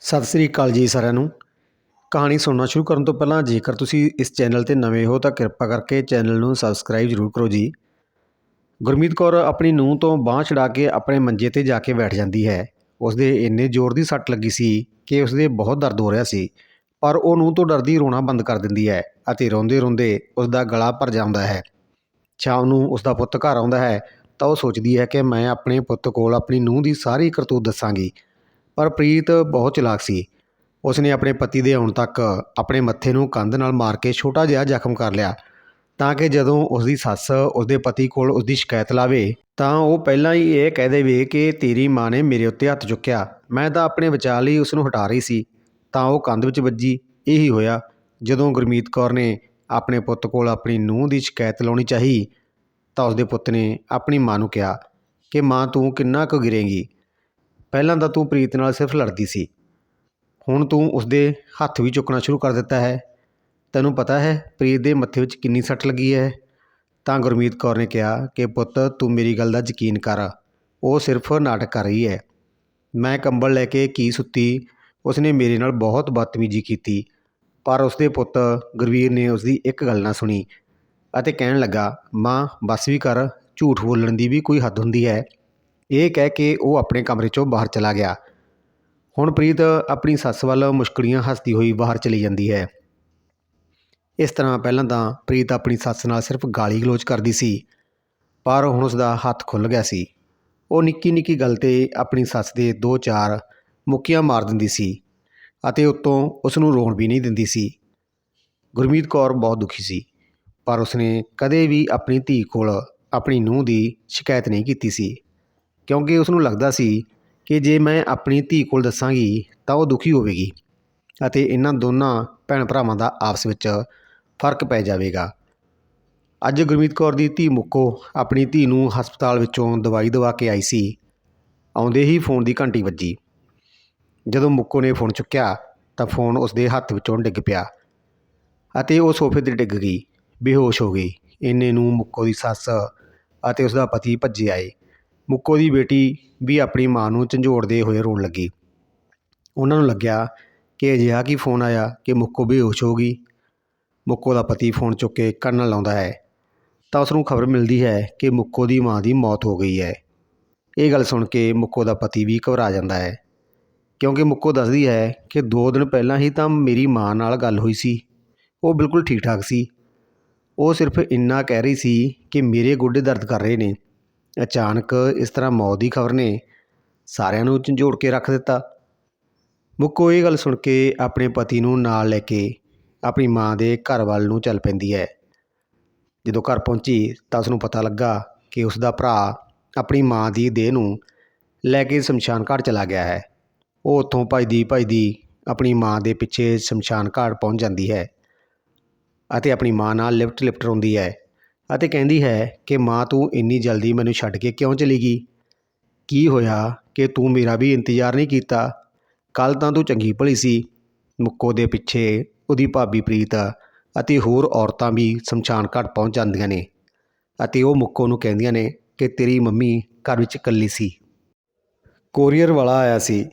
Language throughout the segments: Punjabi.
ਸਤਿ ਸ੍ਰੀ ਅਕਾਲ ਜੀ ਸਾਰਿਆਂ ਨੂੰ। ਕਹਾਣੀ ਸੁਣਨਾ ਸ਼ੁਰੂ ਕਰਨ ਤੋਂ ਪਹਿਲਾਂ ਜੇਕਰ ਤੁਸੀਂ ਇਸ ਚੈਨਲ 'ਤੇ ਨਵੇਂ ਹੋ ਤਾਂ ਕਿਰਪਾ ਕਰਕੇ ਚੈਨਲ ਨੂੰ ਸਬਸਕ੍ਰਾਈਬ ਜ਼ਰੂਰ ਕਰੋ ਜੀ। ਗੁਰਮੀਤ ਕੌਰ ਆਪਣੀ ਨੂੰਹ ਤੋਂ ਬਾਂਹ ਛੁਡਾ ਕੇ ਆਪਣੇ ਮੰਜੇ 'ਤੇ ਜਾ ਕੇ ਬੈਠ ਜਾਂਦੀ ਹੈ। ਉਸਦੇ ਇੰਨੇ ਜ਼ੋਰ ਦੀ ਸੱਟ ਲੱਗੀ ਸੀ ਕਿ ਉਸਦੇ ਬਹੁਤ ਦਰਦ ਹੋ ਰਿਹਾ ਸੀ, ਪਰ ਉਹ ਨੂੰਹ ਤੋਂ ਡਰਦੀ ਰੋਣਾ ਬੰਦ ਕਰ ਦਿੰਦੀ ਹੈ ਅਤੇ ਰੋਂਦੇ ਰੋਂਦੇ ਉਸਦਾ ਗਲਾ ਭਰ ਜਾਂਦਾ ਹੈ। ਸ਼ਾਮ ਨੂੰ ਉਸਦਾ ਪੁੱਤ ਘਰ ਆਉਂਦਾ ਹੈ ਤਾਂ ਉਹ ਸੋਚਦੀ ਹੈ ਕਿ ਮੈਂ ਆਪਣੇ ਪੁੱਤ ਕੋਲ ਆਪਣੀ ਨੂੰਹ ਦੀ ਸਾਰੀ ਕਰਤੂਤ ਦੱਸਾਂਗੀ। ਪਰ ਪ੍ਰੀਤ ਬਹੁਤ ਚਲਾਕ ਸੀ। ਉਸਨੇ ਆਪਣੇ ਪਤੀ ਦੇ ਆਉਣ ਤੱਕ ਆਪਣੇ ਮੱਥੇ ਨੂੰ ਕੰਧ ਨਾਲ ਮਾਰ ਕੇ ਛੋਟਾ ਜਿਹਾ ਜ਼ਖਮ ਕਰ ਲਿਆ, ਤਾਂ ਕਿ ਜਦੋਂ ਉਸਦੀ ਸੱਸ ਉਸਦੇ ਪਤੀ ਕੋਲ ਉਸਦੀ ਸ਼ਿਕਾਇਤ ਲਾਵੇ ਤਾਂ ਉਹ ਪਹਿਲਾਂ ਹੀ ਇਹ ਕਹਿ ਦੇਵੇ ਕਿ ਤੇਰੀ ਮਾਂ ਨੇ ਮੇਰੇ ਉੱਤੇ ਹੱਥ ਚੁੱਕਿਆ, ਮੈਂ ਤਾਂ ਆਪਣੇ ਬਚਾਅ ਲਈ ਉਸ ਨੂੰ ਹਟਾ ਰਹੀ ਸੀ। ਤਾਂ ਉਹ ਕੰਧ ਵਿੱਚ ਵੱਜੀ। ਇਹੀ ਹੋਇਆ। ਜਦੋਂ ਗੁਰਮੀਤ ਕੌਰ ਨੇ ਆਪਣੇ ਪੁੱਤ ਕੋਲ ਆਪਣੀ ਨੂੰਹ ਦੀ ਸ਼ਿਕਾਇਤ ਲਾਉਣੀ ਚਾਹੀ ਤਾਂ ਉਸਦੇ ਪੁੱਤ ਨੇ ਆਪਣੀ ਮਾਂ ਨੂੰ ਕਿਹਾ ਕਿ ਮਾਂ ਤੂੰ ਕਿੰਨਾ ਕੁ ਗਿਰੇਂਗੀ, ਪਹਿਲਾਂ ਤਾਂ ਤੂੰ ਪ੍ਰੀਤ ਨਾਲ ਸਿਰਫ ਲੜਦੀ ਸੀ, ਹੁਣ ਤੂੰ ਉਸਦੇ ਹੱਥ ਵੀ ਚੁੱਕਣਾ ਸ਼ੁਰੂ ਕਰ ਦਿੱਤਾ ਹੈ। ਤੈਨੂੰ ਪਤਾ ਹੈ ਪ੍ਰੀਤ ਦੇ ਮੱਥੇ ਵਿੱਚ ਕਿੰਨੀ ਸੱਟ ਲੱਗੀ ਹੈ। ਤਾਂ ਗੁਰਮੀਤ ਕੌਰ ਨੇ ਕਿਹਾ ਕਿ ਪੁੱਤ ਤੂੰ ਮੇਰੀ ਗੱਲ ਦਾ ਯਕੀਨ ਕਰ, ਉਹ ਸਿਰਫ ਨਾਟਕ ਕਰ ਰਹੀ ਹੈ। ਮੈਂ ਕੰਬਲ ਲੈ ਕੇ ਕੀ ਸੁੱਤੀ, ਉਸਨੇ ਮੇਰੇ ਨਾਲ ਬਹੁਤ ਬਦਤਮੀਜ਼ੀ ਕੀਤੀ। ਪਰ ਉਸਦੇ ਪੁੱਤ ਗੁਰਵੀਰ ਨੇ ਉਸਦੀ ਇੱਕ ਗੱਲ ਨਾ ਸੁਣੀ ਅਤੇ ਕਹਿਣ ਲੱਗਾ, ਮਾਂ ਬਸ ਵੀ ਕਰ, ਝੂਠ ਬੋਲਣ ਦੀ ਵੀ ਕੋਈ ਹੱਦ ਹੁੰਦੀ ਹੈ। ਇਹ ਕਹਿ ਕੇ ਉਹ ਆਪਣੇ ਕਮਰੇ 'ਚੋਂ ਬਾਹਰ ਚਲਾ ਗਿਆ। ਹੁਣ ਪ੍ਰੀਤ ਆਪਣੀ ਸੱਸ ਵੱਲ ਮੁਸ਼ਕਲੀਆਂ ਹੱਸਦੀ ਹੋਈ ਬਾਹਰ ਚਲੀ ਜਾਂਦੀ ਹੈ। ਇਸ ਤਰ੍ਹਾਂ ਪਹਿਲਾਂ ਤਾਂ ਪ੍ਰੀਤ ਆਪਣੀ ਸੱਸ ਨਾਲ ਸਿਰਫ ਗਾਲੀ ਗਲੋਚ ਕਰਦੀ ਸੀ, ਪਰ ਹੁਣ ਉਸਦਾ ਹੱਥ ਖੁੱਲ੍ਹ ਗਿਆ ਸੀ। ਉਹ ਨਿੱਕੀ ਨਿੱਕੀ ਗੱਲ 'ਤੇ ਆਪਣੀ ਸੱਸ ਦੇ 2-4 ਮੁੱਕੀਆਂ ਮਾਰ ਦਿੰਦੀ ਸੀ ਅਤੇ ਉੱਤੋਂ ਉਸ ਨੂੰ ਰੋਣ ਵੀ ਨਹੀਂ ਦਿੰਦੀ ਸੀ। ਗੁਰਮੀਤ ਕੌਰ ਬਹੁਤ ਦੁਖੀ ਸੀ, ਪਰ ਉਸਨੇ ਕਦੇ ਵੀ ਆਪਣੀ ਧੀ ਕੋਲ ਆਪਣੀ ਨੂੰਹ ਦੀ ਸ਼ਿਕਾਇਤ ਨਹੀਂ ਕੀਤੀ ਸੀ, ਕਿਉਂਕਿ ਉਸ ਨੂੰ ਲੱਗਦਾ ਸੀ ਕਿ ਜੇ ਮੈਂ ਆਪਣੀ ਧੀ ਕੋਲ ਦੱਸਾਂਗੀ ਤਾਂ ਉਹ ਦੁਖੀ ਹੋਵੇਗੀ ਅਤੇ ਇਹਨਾਂ ਦੋਨਾਂ ਭੈਣ ਭਰਾਵਾਂ ਦਾ ਆਪਸ ਵਿੱਚ ਫਰਕ ਪੈ ਜਾਵੇਗਾ। ਅੱਜ ਗੁਰਮੀਤ ਕੌਰ ਦੀ ਧੀ ਮੁੱਕੋ ਆਪਣੀ ਧੀ ਨੂੰ ਹਸਪਤਾਲ ਵਿੱਚੋਂ ਦਵਾਈ ਦਵਾ ਕੇ ਆਈ ਸੀ। ਆਉਂਦੇ ਹੀ ਫੋਨ ਦੀ ਘੰਟੀ ਵੱਜੀ। ਜਦੋਂ ਮੁੱਕੋ ਨੇ ਫੋਨ ਚੁੱਕਿਆ ਤਾਂ ਫੋਨ ਉਸਦੇ ਹੱਥ ਵਿੱਚੋਂ ਡਿੱਗ ਪਿਆ ਅਤੇ ਉਹ ਸੋਫੇ 'ਤੇ ਡਿੱਗ ਗਈ, ਬੇਹੋਸ਼ ਹੋ ਗਈ। ਇੰਨੇ ਨੂੰ ਮੁੱਕੋ ਦੀ ਸੱਸ ਅਤੇ ਉਸਦਾ ਪਤੀ ਭੱਜੇ ਆਏ। ਮੁੱਕੋ ਦੀ ਬੇਟੀ ਵੀ ਆਪਣੀ ਮਾਂ ਨੂੰ ਝੰਜੋੜਦੇ ਹੋਏ ਰੋਣ ਲੱਗੀ। ਉਹਨਾਂ ਨੂੰ ਲੱਗਿਆ ਕਿ ਅਜਿਹਾ ਕੀ ਫੋਨ ਆਇਆ ਕਿ ਮੁੱਕੋ ਬੇਹੋਸ਼ ਹੋ ਗਈ। ਮੁੱਕੋ ਦਾ ਪਤੀ ਫੋਨ ਚੁੱਕ ਕੇ ਕੰਨ ਨਾਲ ਲਾਉਂਦਾ ਹੈ ਤਾਂ ਉਸ ਨੂੰ ਖਬਰ ਮਿਲਦੀ ਹੈ ਕਿ ਮੁੱਕੋ ਦੀ ਮਾਂ ਦੀ ਮੌਤ ਹੋ ਗਈ ਹੈ। ਇਹ ਗੱਲ ਸੁਣ ਕੇ ਮੁੱਕੋ ਦਾ ਪਤੀ ਵੀ ਘਬਰਾ ਜਾਂਦਾ ਹੈ, ਕਿਉਂਕਿ ਮੁੱਕੋ ਦੱਸਦੀ ਹੈ ਕਿ 2 ਦਿਨ ਪਹਿਲਾਂ ਹੀ ਤਾਂ ਮੇਰੀ ਮਾਂ ਨਾਲ ਗੱਲ ਹੋਈ ਸੀ, ਉਹ ਬਿਲਕੁਲ ਠੀਕ ਠਾਕ ਸੀ। ਉਹ ਸਿਰਫ ਇੰਨਾ ਕਹਿ ਰਹੀ ਸੀ ਕਿ ਮੇਰੇ ਗੋਡੇ ਦਰਦ ਕਰ ਰਹੇ ਨੇ। ਅਚਾਨਕ ਇਸ ਤਰ੍ਹਾਂ ਮੌਤ ਦੀ ਖਬਰ ਨੇ ਸਾਰਿਆਂ ਨੂੰ ਝੰਜੋੜ ਕੇ ਰੱਖ ਦਿੱਤਾ। ਮੁੱਕੋ ਇਹ ਗੱਲ ਸੁਣ ਕੇ ਆਪਣੇ ਪਤੀ ਨੂੰ ਨਾਲ ਲੈ ਕੇ ਆਪਣੀ ਮਾਂ ਦੇ ਘਰ ਵੱਲ ਨੂੰ ਚੱਲ ਪੈਂਦੀ ਹੈ। ਜਦੋਂ ਘਰ ਪਹੁੰਚੀ ਤਾਂ ਉਸਨੂੰ ਪਤਾ ਲੱਗਾ ਕਿ ਉਸਦਾ ਭਰਾ ਆਪਣੀ ਮਾਂ ਦੀ ਦੇਹ ਨੂੰ ਲੈ ਕੇ ਸ਼ਮਸ਼ਾਨ ਘਾਟ ਚਲਾ ਗਿਆ ਹੈ। ਉਹ ਉੱਥੋਂ ਭੱਜਦੀ ਭੱਜਦੀ ਆਪਣੀ ਮਾਂ ਦੇ ਪਿੱਛੇ ਸ਼ਮਸ਼ਾਨ ਘਾਟ ਪਹੁੰਚ ਜਾਂਦੀ ਹੈ ਅਤੇ ਆਪਣੀ ਮਾਂ ਨਾਲ ਲਿਪਟ ਰੋਂਦੀ ਹੈ ਅਤੇ ਕਹਿੰਦੀ ਹੈ ਕਿ ਮਾਂ ਤੂੰ ਇੰਨੀ ਜਲਦੀ ਮੈਨੂੰ ਛੱਡ ਕੇ ਕਿਉਂ ਚਲੀ ਗਈ? ਕੀ ਹੋਇਆ ਕਿ ਤੂੰ ਮੇਰਾ ਵੀ ਇੰਤਜ਼ਾਰ ਨਹੀਂ ਕੀਤਾ? ਕੱਲ੍ਹ ਤਾਂ ਤੂੰ ਚੰਗੀ ਭਲੀ ਸੀ। ਮੁੱਕੋ ਦੇ ਪਿੱਛੇ ਉਹਦੀ ਭਾਬੀ ਪ੍ਰੀਤ ਅਤੇ ਹੋਰ ਔਰਤਾਂ ਵੀ ਸ਼ਮਸ਼ਾਨ ਘਾਟ ਪਹੁੰਚ ਜਾਂਦੀਆਂ ਨੇ ਅਤੇ ਉਹ ਮੁੱਕੋ ਨੂੰ ਕਹਿੰਦੀਆਂ ਨੇ ਕਿ ਤੇਰੀ ਮੰਮੀ ਘਰ ਵਿੱਚ ਇਕੱਲੀ ਸੀ। ਕੋਰੀਅਰ ਵਾਲਾ ਆਇਆ ਸੀ।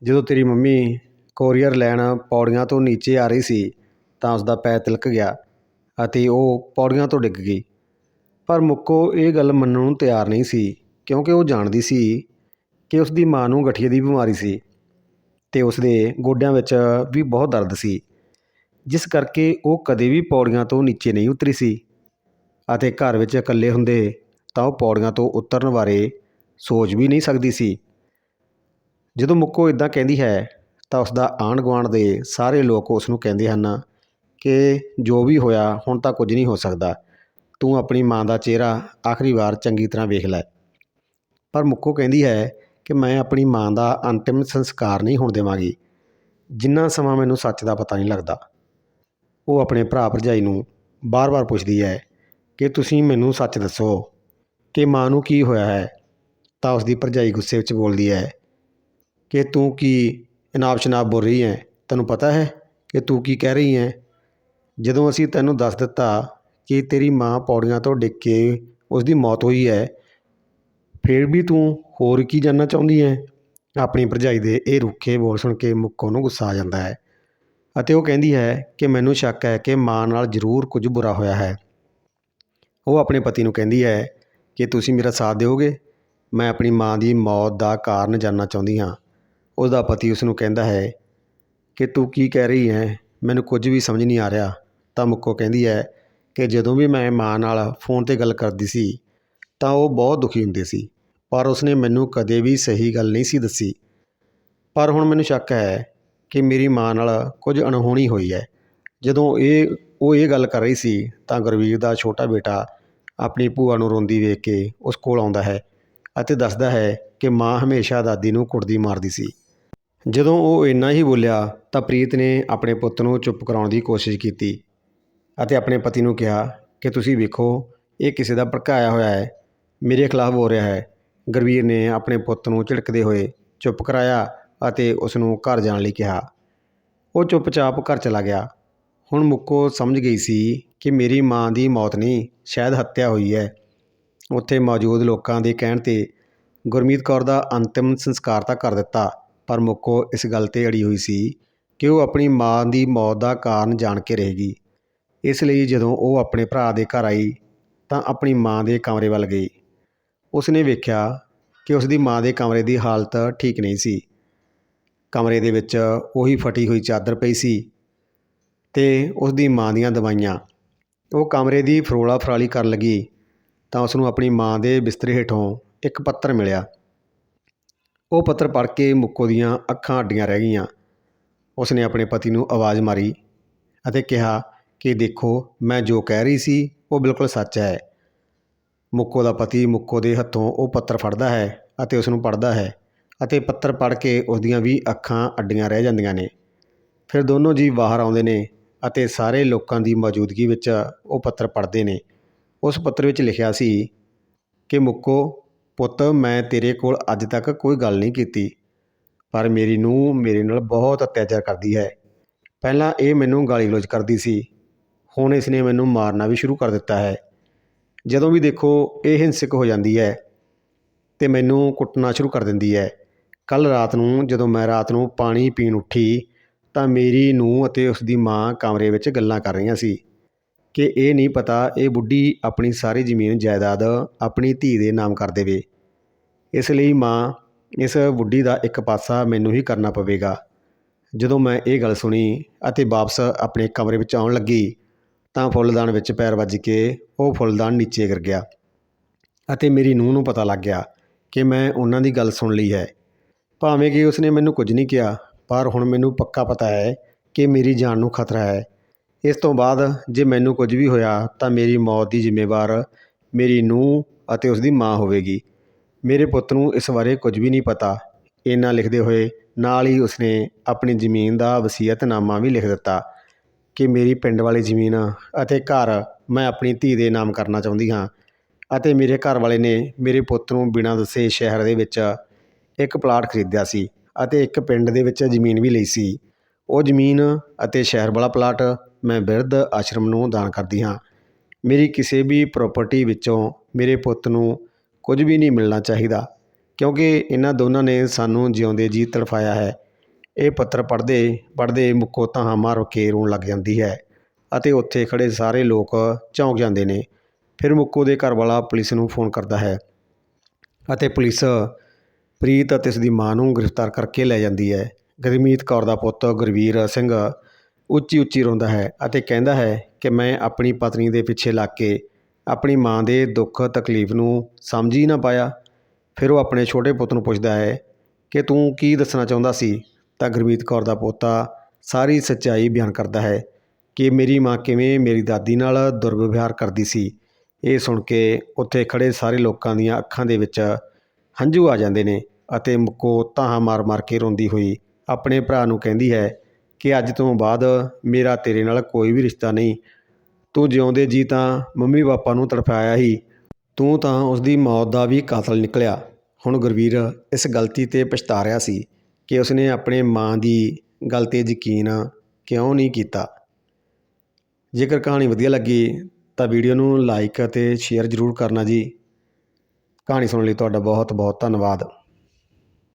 ਜਦੋਂ ਤੇਰੀ ਮੰਮੀ ਕੋਰੀਅਰ ਲੈਣ ਪੌੜੀਆਂ ਤੋਂ ਨੀਚੇ ਆ ਰਹੀ ਸੀ ਤਾਂ ਉਸਦਾ ਪੈਰ ਤਿਲਕ ਗਿਆ ਅਤੇ ਉਹ ਪੌੜੀਆਂ ਤੋਂ ਡਿੱਗ ਗਈ। ਪਰ ਮੁੱਕੋ ਇਹ ਗੱਲ ਮੰਨਣ ਨੂੰ ਤਿਆਰ ਨਹੀਂ ਸੀ, ਕਿਉਂਕਿ ਉਹ ਜਾਣਦੀ ਸੀ ਕਿ ਉਸਦੀ ਮਾਂ ਨੂੰ ਗਠੀਏ ਦੀ ਬਿਮਾਰੀ ਸੀ ਅਤੇ ਉਸਦੇ ਗੋਡਿਆਂ ਵਿੱਚ ਵੀ ਬਹੁਤ ਦਰਦ ਸੀ, ਜਿਸ ਕਰਕੇ ਉਹ ਕਦੇ ਵੀ ਪੌੜੀਆਂ ਤੋਂ ਨੀਚੇ ਨਹੀਂ ਉਤਰੀ ਸੀ ਅਤੇ ਘਰ ਵਿੱਚ ਇਕੱਲੇ ਹੁੰਦੇ ਤਾਂ ਉਹ ਪੌੜੀਆਂ ਤੋਂ ਉਤਰਨ ਬਾਰੇ ਸੋਚ ਵੀ ਨਹੀਂ ਸਕਦੀ ਸੀ। ਜਦੋਂ ਮੁੱਕੋ ਇੱਦਾਂ ਕਹਿੰਦੀ ਹੈ ਤਾਂ ਉਸਦਾ ਆਂਢ ਗੁਆਂਢ ਦੇ ਸਾਰੇ ਲੋਕ ਉਸ ਨੂੰ ਕਹਿੰਦੇ ਹਨ ਕਿ ਜੋ ਵੀ ਹੋਇਆ ਹੁਣ ਤਾਂ ਕੁਝ ਨਹੀਂ ਹੋ ਸਕਦਾ, ਤੂੰ ਆਪਣੀ ਮਾਂ ਦਾ ਚਿਹਰਾ ਆਖਰੀ ਵਾਰ ਚੰਗੀ ਤਰ੍ਹਾਂ ਵੇਖ ਲੈ। ਪਰ ਮੁੱਕੋ ਕਹਿੰਦੀ ਹੈ ਕਿ ਮੈਂ ਆਪਣੀ ਮਾਂ ਦਾ ਅੰਤਿਮ ਸੰਸਕਾਰ ਨਹੀਂ ਹੋਣ ਦੇਵਾਂਗੀ, ਜਿੰਨਾ ਸਮਾਂ ਮੈਨੂੰ ਸੱਚ ਦਾ ਪਤਾ ਨਹੀਂ ਲੱਗਦਾ। ਉਹ ਆਪਣੇ ਭਰਾ ਭਰਜਾਈ ਨੂੰ ਬਾਰ-ਬਾਰ ਪੁੱਛਦੀ ਹੈ ਕਿ ਤੁਸੀਂ ਮੈਨੂੰ ਸੱਚ ਦੱਸੋ ਕਿ ਮਾਂ ਨੂੰ ਕੀ ਹੋਇਆ ਹੈ। ਤਾਂ ਉਸਦੀ ਭਰਜਾਈ ਗੁੱਸੇ ਵਿੱਚ ਬੋਲਦੀ ਹੈ ਕਿ ਤੂੰ ਕੀ ਇਨਾਬ ਸ਼ਨਾਬ ਬੋਲ ਰਹੀ ਹੈ, ਤੈਨੂੰ ਪਤਾ ਹੈ ਕਿ ਤੂੰ ਕੀ ਕਹਿ ਰਹੀ ਹੈ? ਜਦੋਂ ਅਸੀਂ ਤੈਨੂੰ ਦੱਸ ਦਿੱਤਾ ਕਿ ਤੇਰੀ ਮਾਂ ਪੌੜੀਆਂ ਤੋਂ ਡਿੱਗ ਕੇ ਉਸਦੀ ਮੌਤ ਹੋਈ ਹੈ, ਫਿਰ ਵੀ ਤੂੰ ਹੋਰ ਕੀ ਜਾਣਨਾ ਚਾਹੁੰਦੀ ਹੈ? ਆਪਣੀ ਭਰਜਾਈ ਦੇ ਇਹ ਰੁੱਖੇ ਬੋਲ ਸੁਣ ਕੇ ਮੁੱਕੋ ਨੂੰ ਗੁੱਸਾ ਆ ਜਾਂਦਾ ਹੈ ਅਤੇ ਉਹ ਕਹਿੰਦੀ ਹੈ ਕਿ ਮੈਨੂੰ ਸ਼ੱਕ ਹੈ ਕਿ ਮਾਂ ਨਾਲ ਜ਼ਰੂਰ ਕੁਝ ਬੁਰਾ ਹੋਇਆ ਹੈ। ਉਹ ਆਪਣੇ ਪਤੀ ਨੂੰ ਕਹਿੰਦੀ ਹੈ ਕਿ ਤੁਸੀਂ ਮੇਰਾ ਸਾਥ ਦਿਓਗੇ, ਮੈਂ ਆਪਣੀ ਮਾਂ ਦੀ ਮੌਤ ਦਾ ਕਾਰਨ ਜਾਣਨਾ ਚਾਹੁੰਦੀ ਹਾਂ। ਉਸਦਾ ਪਤੀ ਉਸ ਨੂੰ ਕਹਿੰਦਾ ਹੈ ਕਿ ਤੂੰ ਕੀ ਕਹਿ ਰਹੀ ਹੈ, ਮੈਨੂੰ ਕੁਝ ਵੀ ਸਮਝ ਨਹੀਂ ਆ ਰਿਹਾ। ਤਾਂ ਮੁੱਕੋ ਕਹਿੰਦੀ ਹੈ ਕਿ ਜਦੋਂ ਵੀ ਮੈਂ ਮਾਂ ਨਾਲ ਫੋਨ 'ਤੇ ਗੱਲ ਕਰਦੀ ਸੀ ਤਾਂ ਉਹ ਬਹੁਤ ਦੁਖੀ ਹੁੰਦੀ ਸੀ, ਪਰ ਉਸਨੇ ਮੈਨੂੰ ਕਦੇ ਵੀ ਸਹੀ ਗੱਲ ਨਹੀਂ ਸੀ ਦੱਸੀ। ਪਰ ਹੁਣ ਮੈਨੂੰ ਸ਼ੱਕ ਹੈ ਕਿ ਮੇਰੀ ਮਾਂ ਨਾਲ ਕੁਝ ਅਣਹੋਣੀ ਹੋਈ ਹੈ। ਜਦੋਂ ਉਹ ਇਹ ਗੱਲ ਕਰ ਰਹੀ ਸੀ ਤਾਂ ਗੁਰਵੀਰ ਦਾ ਛੋਟਾ ਬੇਟਾ ਆਪਣੀ ਭੂਆ ਨੂੰ ਰੋਂਦੀ ਵੇਖ ਕੇ ਉਸ ਕੋਲ ਆਉਂਦਾ ਹੈ ਅਤੇ ਦੱਸਦਾ ਹੈ ਕਿ ਮਾਂ ਹਮੇਸ਼ਾ ਦਾਦੀ ਨੂੰ ਕੁੱਟਦੀ ਮਾਰਦੀ ਸੀ। ਜਦੋਂ ਉਹ ਇੰਨਾ ਹੀ ਬੋਲਿਆ ਤਾਂ ਪ੍ਰੀਤ ਨੇ ਆਪਣੇ ਪੁੱਤ ਨੂੰ ਚੁੱਪ ਕਰਾਉਣ ਦੀ ਕੋਸ਼ਿਸ਼ ਕੀਤੀ ਅਤੇ ਆਪਣੇ ਪਤੀ ਨੂੰ ਕਿਹਾ ਕਿ ਤੁਸੀਂ ਵੇਖੋ, ਇਹ ਕਿਸੇ ਦਾ ਭੜਕਾਇਆ ਹੋਇਆ ਹੈ, ਮੇਰੇ ਖਿਲਾਫ ਹੋ ਰਿਹਾ ਹੈ। ਗੁਰਵੀਰ ਨੇ ਆਪਣੇ ਪੁੱਤ ਨੂੰ ਝਿੜਕਦੇ ਹੋਏ ਚੁੱਪ ਕਰਾਇਆ ਅਤੇ ਉਸ ਨੂੰ ਘਰ ਜਾਣ ਲਈ ਕਿਹਾ। ਉਹ ਚੁੱਪਚਾਪ ਘਰ ਚਲਾ ਗਿਆ। ਹੁਣ ਮੁੱਕੋ ਸਮਝ ਗਈ ਸੀ ਕਿ ਮੇਰੀ ਮਾਂ ਦੀ ਮੌਤ ਨਹੀਂ, ਸ਼ਾਇਦ ਹੱਤਿਆ ਹੋਈ ਹੈ। ਉੱਥੇ ਮੌਜੂਦ ਲੋਕਾਂ ਦੇ ਕਹਿਣ 'ਤੇ ਗੁਰਮੀਤ ਕੌਰ ਦਾ ਅੰਤਿਮ ਸੰਸਕਾਰ ਤਾਂ ਕਰ ਦਿੱਤਾ, ਪਰ ਮੁੱਕੋ ਇਸ ਗੱਲ 'ਤੇ ਅੜੀ ਹੋਈ ਸੀ ਕਿ ਉਹ ਆਪਣੀ ਮਾਂ ਦੀ ਮੌਤ ਦਾ ਕਾਰਨ ਜਾਣ ਕੇ ਰਹੇਗੀ। ਇਸ ਲਈ ਜਦੋਂ ਉਹ ਆਪਣੇ ਭਰਾ ਦੇ ਘਰ ਆਈ ਤਾਂ ਆਪਣੀ ਮਾਂ ਦੇ ਕਮਰੇ ਵੱਲ ਗਈ। ਉਸ ਨੇ ਵੇਖਿਆ ਕਿ ਉਸ ਦੀ ਮਾਂ ਦੇ ਕਮਰੇ ਦੀ ਹਾਲਤ ਠੀਕ ਨਹੀਂ ਸੀ। ਕਮਰੇ ਦੇ ਵਿੱਚ ਉਹੀ ਫਟੀ ਹੋਈ ਚਾਦਰ ਪਈ ਸੀ ਅਤੇ ਉਸ ਦੀ ਮਾਂ ਦੀਆਂ ਦਵਾਈਆਂ। ਉਹ ਕਮਰੇ ਦੀ ਫਰੋਲਾ ਫਰਾਲੀ ਕਰਨ ਲੱਗੀ ਤਾਂ ਉਸ ਨੂੰ ਆਪਣੀ ਮਾਂ ਦੇ ਬਿਸਤਰੇ ਹੇਠੋਂ ਇੱਕ ਪੱਤਰ ਮਿਲਿਆ। ਉਹ ਪੱਤਰ ਪੜ੍ਹ ਕੇ ਮੁੱਕੋ ਦੀਆਂ ਅੱਖਾਂ ਅੱਡੀਆਂ ਰਹਿ ਗਈਆਂ। ਉਸ ਨੇ ਆਪਣੇ ਪਤੀ ਨੂੰ ਆਵਾਜ਼ ਮਾਰੀ ਅਤੇ ਕਿਹਾ ਕਿ ਦੇਖੋ, ਮੈਂ ਜੋ ਕਹਿ ਰਹੀ ਸੀ ਉਹ ਬਿਲਕੁਲ ਸੱਚ ਹੈ। ਮੁੱਕੋ ਦਾ ਪਤੀ ਮੁੱਕੋ ਦੇ ਹੱਥੋਂ ਉਹ ਪੱਤਰ ਫੜਦਾ ਹੈ ਅਤੇ ਉਸ ਨੂੰ ਪੜ੍ਹਦਾ ਹੈ ਅਤੇ ਪੱਤਰ ਪੜ੍ਹ ਕੇ ਉਸ ਦੀਆਂ ਵੀ ਅੱਖਾਂ ਅੱਡੀਆਂ ਰਹਿ ਜਾਂਦੀਆਂ ਨੇ। ਫਿਰ ਦੋਨੋਂ ਜੀ ਬਾਹਰ ਆਉਂਦੇ ਨੇ ਅਤੇ ਸਾਰੇ ਲੋਕਾਂ ਦੀ ਮੌਜੂਦਗੀ ਵਿੱਚ ਉਹ ਪੱਤਰ ਪੜ੍ਹਦੇ ਨੇ। ਉਸ ਪੱਤਰ ਵਿੱਚ ਲਿਖਿਆ ਸੀ ਕਿ ਮੁੱਕੋ ਪੁੱਤ, ਮੈਂ ਤੇਰੇ ਕੋਲ ਅੱਜ ਤੱਕ ਕੋਈ ਗੱਲ ਨਹੀਂ ਕੀਤੀ, ਪਰ ਮੇਰੀ ਨੂੰਹ ਮੇਰੇ ਨਾਲ ਬਹੁਤ ਅਤਿਆਚਾਰ ਕਰਦੀ ਹੈ। ਪਹਿਲਾਂ ਇਹ ਮੈਨੂੰ ਗਾਲੀ ਗਲੋਚ ਕਰਦੀ ਸੀ, ਹੁਣ ਇਸ ਨੇ ਮੈਨੂੰ ਮਾਰਨਾ ਵੀ ਸ਼ੁਰੂ ਕਰ ਦਿੱਤਾ ਹੈ। ਜਦੋਂ ਵੀ ਦੇਖੋ ਇਹ ਹਿੰਸਕ ਹੋ ਜਾਂਦੀ ਹੈ ਅਤੇ ਮੈਨੂੰ ਕੁੱਟਣਾ ਸ਼ੁਰੂ ਕਰ ਦਿੰਦੀ ਹੈ। ਕੱਲ੍ਹ ਰਾਤ ਨੂੰ ਜਦੋਂ ਮੈਂ ਰਾਤ ਨੂੰ ਪਾਣੀ ਪੀਣ ਉੱਠੀ ਤਾਂ ਮੇਰੀ ਨੂੰਹ ਅਤੇ ਉਸ ਦੀ ਮਾਂ ਕਮਰੇ ਵਿੱਚ ਗੱਲਾਂ ਕਰ ਰਹੀਆਂ ਸੀ ਕਿ ਇਹ ਨਹੀਂ ਪਤਾ ਇਹ ਬੁੱਢੀ ਆਪਣੀ ਸਾਰੀ ਜ਼ਮੀਨ ਜਾਇਦਾਦ ਆਪਣੀ ਧੀ ਦੇ ਨਾਮ ਕਰ ਦੇਵੇ। ਇਸ ਲਈ ਮਾਂ, ਇਸ ਬੁੱਢੀ ਦਾ ਇੱਕ ਪਾਸਾ ਮੈਨੂੰ ਹੀ ਕਰਨਾ ਪਵੇਗਾ। ਜਦੋਂ ਮੈਂ ਇਹ ਗੱਲ ਸੁਣੀ ਅਤੇ ਵਾਪਸ ਆਪਣੇ ਕਮਰੇ ਵਿੱਚ ਆਉਣ ਲੱਗੀ ਤਾਂ ਫੁੱਲਦਾਨ ਵਿੱਚ ਪੈਰ ਵੱਜ ਕੇ ਉਹ ਫੁੱਲਦਾਨ ਨੀਚੇ ਗਿਰ ਗਿਆ ਅਤੇ ਮੇਰੀ ਨੂੰਹ ਨੂੰ ਪਤਾ ਲੱਗ ਗਿਆ ਕਿ ਮੈਂ ਉਹਨਾਂ ਦੀ ਗੱਲ ਸੁਣ ਲਈ ਹੈ। ਭਾਵੇਂ ਕਿ ਉਸਨੇ ਮੈਨੂੰ ਕੁਝ ਨਹੀਂ ਕਿਹਾ, ਪਰ ਹੁਣ ਮੈਨੂੰ ਪੱਕਾ ਪਤਾ ਹੈ ਕਿ ਮੇਰੀ ਜਾਨ ਨੂੰ ਖਤਰਾ ਹੈ। ਇਸ ਤੋਂ ਬਾਅਦ ਜੇ ਮੈਨੂੰ ਕੁਝ ਵੀ ਹੋਇਆ ਤਾਂ ਮੇਰੀ ਮੌਤ ਦੀ ਜ਼ਿੰਮੇਵਾਰ ਮੇਰੀ ਨੂੰਹ ਅਤੇ ਉਸ ਦੀ ਮਾਂ ਹੋਵੇਗੀ। ਮੇਰੇ ਪੁੱਤ ਨੂੰ ਇਸ ਬਾਰੇ ਕੁਝ ਵੀ ਨਹੀਂ ਪਤਾ। ਇੰਨਾ ਲਿਖਦੇ ਹੋਏ ਨਾਲ ਹੀ ਉਸਨੇ ਆਪਣੀ ਜ਼ਮੀਨ ਦਾ ਵਸੀਅਤਨਾਮਾ ਵੀ ਲਿਖ ਦਿੱਤਾ ਕਿ ਮੇਰੀ ਪਿੰਡ ਵਾਲੀ ਜ਼ਮੀਨ ਅਤੇ ਘਰ ਮੈਂ ਆਪਣੀ ਧੀ ਦੇ ਨਾਮ ਕਰਨਾ ਚਾਹੁੰਦੀ ਹਾਂ। ਅਤੇ ਮੇਰੇ ਘਰ ਵਾਲੇ ਨੇ ਮੇਰੇ ਪੁੱਤ ਨੂੰ ਬਿਨਾਂ ਦੱਸੇ ਸ਼ਹਿਰ ਦੇ ਵਿੱਚ ਇੱਕ ਪਲਾਟ ਖਰੀਦਿਆ ਸੀ ਅਤੇ ਇੱਕ ਪਿੰਡ ਦੇ ਵਿੱਚ ਜ਼ਮੀਨ ਵੀ ਲਈ ਸੀ। ਉਹ ਜ਼ਮੀਨ ਅਤੇ ਸ਼ਹਿਰ ਵਾਲਾ ਪਲਾਟ ਮੈਂ ਬਿਰਧ ਆਸ਼ਰਮ ਨੂੰ ਦਾਨ ਕਰਦੀ ਹਾਂ। ਮੇਰੀ ਕਿਸੇ ਵੀ ਪ੍ਰੋਪਰਟੀ ਵਿੱਚੋਂ ਮੇਰੇ ਪੁੱਤ ਨੂੰ ਕੁਝ ਵੀ ਨਹੀਂ ਮਿਲਣਾ ਚਾਹੀਦਾ, ਕਿਉਂਕਿ ਇਹਨਾਂ ਦੋਨਾਂ ਨੇ ਸਾਨੂੰ ਜਿਉਂਦੇ ਜੀ ਤੜਫਾਇਆ ਹੈ। ਇਹ ਪੱਤਰ ਪੜ੍ਹਦੇ ਪੜ੍ਹਦੇ ਮੁੱਕੋ ਧਾਹਾਂ ਮਾਰ ਕੇ ਰੋਣ ਲੱਗ ਜਾਂਦੀ ਹੈ ਅਤੇ ਉੱਥੇ ਖੜ੍ਹੇ ਸਾਰੇ ਲੋਕ ਚੌਂਕ ਜਾਂਦੇ ਨੇ। ਫਿਰ ਮੁੱਕੋ ਦੇ ਘਰ ਵਾਲਾ ਪੁਲਿਸ ਨੂੰ ਫੋਨ ਕਰਦਾ ਹੈ ਅਤੇ ਪੁਲਿਸ ਪ੍ਰੀਤ ਅਤੇ ਉਸ ਦੀ ਮਾਂ ਨੂੰ ਗ੍ਰਿਫਤਾਰ ਕਰਕੇ ਲੈ ਜਾਂਦੀ ਹੈ। ਗੁਰਮੀਤ ਕੌਰ ਦਾ ਪੁੱਤ ਗੁਰਵੀਰ ਸਿੰਘ ਉੱਚੀ ਉੱਚੀ ਰੋਂਦਾ ਹੈ ਅਤੇ ਕਹਿੰਦਾ ਹੈ ਕਿ ਮੈਂ ਆਪਣੀ ਪਤਨੀ ਦੇ ਪਿੱਛੇ ਲੱਗ ਕੇ ਆਪਣੀ ਮਾਂ ਦੇ ਦੁੱਖ ਤਕਲੀਫ ਨੂੰ ਸਮਝ ਹੀ ਨਾ ਪਾਇਆ। ਫਿਰ ਉਹ ਆਪਣੇ ਛੋਟੇ ਪੁੱਤ ਨੂੰ ਪੁੱਛਦਾ ਹੈ ਕਿ ਤੂੰ ਕੀ ਦੱਸਣਾ ਚਾਹੁੰਦਾ ਸੀ। ਤਾਂ ਗੁਰਮੀਤ ਕੌਰ ਦਾ ਪੋਤਾ ਸਾਰੀ ਸੱਚਾਈ ਬਿਆਨ ਕਰਦਾ ਹੈ ਕਿ ਮੇਰੀ ਮਾਂ ਕਿਵੇਂ ਮੇਰੀ ਦਾਦੀ ਨਾਲ ਦੁਰਵਿਵਹਾਰ ਕਰਦੀ ਸੀ। ਇਹ ਸੁਣ ਕੇ ਉੱਥੇ ਖੜ੍ਹੇ ਸਾਰੇ ਲੋਕਾਂ ਦੀਆਂ ਅੱਖਾਂ ਦੇ ਵਿੱਚ ਹੰਝੂ ਆ ਜਾਂਦੇ ਨੇ ਅਤੇ ਮੁੱਕੋ ਧਾਹਾਂ ਮਾਰ ਮਾਰ ਕੇ ਰੋਂਦੀ ਹੋਈ ਆਪਣੇ ਭਰਾ ਨੂੰ ਕਹਿੰਦੀ ਹੈ ਕਿ ਅੱਜ ਤੋਂ ਬਾਅਦ ਮੇਰਾ ਤੇਰੇ ਨਾਲ ਕੋਈ ਵੀ ਰਿਸ਼ਤਾ ਨਹੀਂ। ਤੂੰ ਜਿਉਂਦੇ ਜੀ ਤਾਂ ਮੰਮੀ ਪਾਪਾ ਨੂੰ ਤੜਫਾਇਆ ਹੀ, ਤੂੰ ਤਾਂ ਉਸ ਦੀ ਮੌਤ ਦਾ ਵੀ ਕਾਤਲ ਨਿਕਲਿਆ। ਹੁਣ ਗੁਰਵੀਰ ਇਸ ਗਲਤੀ 'ਤੇ ਪਛਤਾ ਰਿਹਾ ਸੀ ਕਿ ਉਸਨੇ ਆਪਣੇ ਮਾਂ ਦੀ ਗੱਲ 'ਤੇ ਯਕੀਨ ਕਿਉਂ ਨਹੀਂ ਕੀਤਾ। ਜੇਕਰ ਕਹਾਣੀ ਵਧੀਆ ਲੱਗੀ ਤਾਂ ਵੀਡੀਓ ਨੂੰ ਲਾਈਕ ਅਤੇ ਸ਼ੇਅਰ ਜ਼ਰੂਰ ਕਰਨਾ ਜੀ। ਕਹਾਣੀ ਸੁਣਨ ਲਈ ਤੁਹਾਡਾ ਬਹੁਤ ਬਹੁਤ ਧੰਨਵਾਦ।